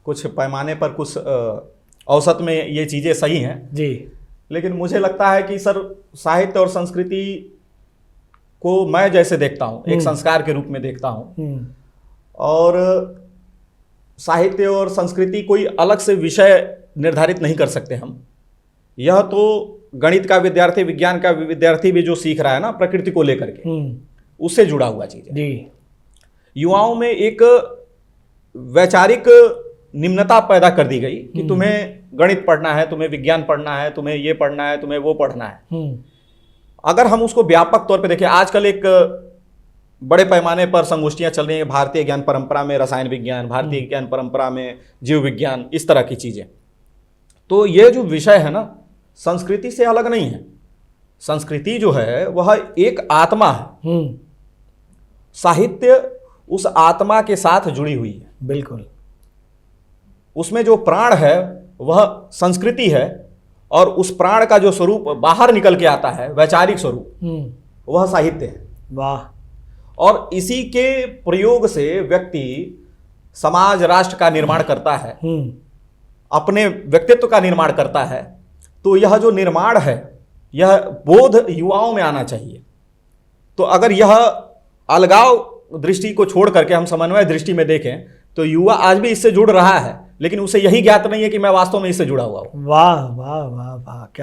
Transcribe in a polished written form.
कुछ पैमाने पर कुछ औसत में ये चीज़ें सही हैं जी। लेकिन मुझे लगता है कि सर साहित्य और संस्कृति को मैं जैसे देखता हूँ एक संस्कार के रूप में देखता हूँ, और साहित्य और संस्कृति कोई अलग से विषय निर्धारित नहीं कर सकते हम। यह तो गणित का विद्यार्थी, विज्ञान का विद्यार्थी भी जो सीख रहा है ना प्रकृति को लेकर के, उससे जुड़ा हुआ चीज़ है। जी। युवाओं में एक वैचारिक निम्नता पैदा कर दी गई कि तुम्हें गणित पढ़ना है, तुम्हें विज्ञान पढ़ना है, तुम्हें ये पढ़ना है, तुम्हें वो पढ़ना है। अगर हम उसको व्यापक तौर पे देखें, आजकल एक बड़े पैमाने पर संगोष्ठियां चल रही हैं भारतीय ज्ञान परंपरा में रसायन विज्ञान, भारतीय ज्ञान परंपरा में जीव विज्ञान, इस तरह की चीजें। तो ये जो विषय है ना संस्कृति से अलग नहीं है। संस्कृति जो है वह एक आत्मा है, साहित्य उस आत्मा के साथ जुड़ी हुई है। बिल्कुल। उसमें जो प्राण है वह संस्कृति है, और उस प्राण का जो स्वरूप बाहर निकल के आता है, वैचारिक स्वरूप, वह साहित्य है। वाह। और इसी के प्रयोग से व्यक्ति समाज राष्ट्र का निर्माण करता है, अपने व्यक्तित्व का निर्माण करता है। तो यह जो निर्माण है, यह बोध युवाओं में आना चाहिए। तो अगर यह अलगाव दृष्टि को छोड़ करके हम समन्वय दृष्टि में देखें तो युवा आज भी इससे जुड़ रहा है, लेकिन उसे यही ज्ञात नहीं है कि मैं वास्तव में इससे जुड़ा हुआ हूं। वाह वाह वाह वाह, क्या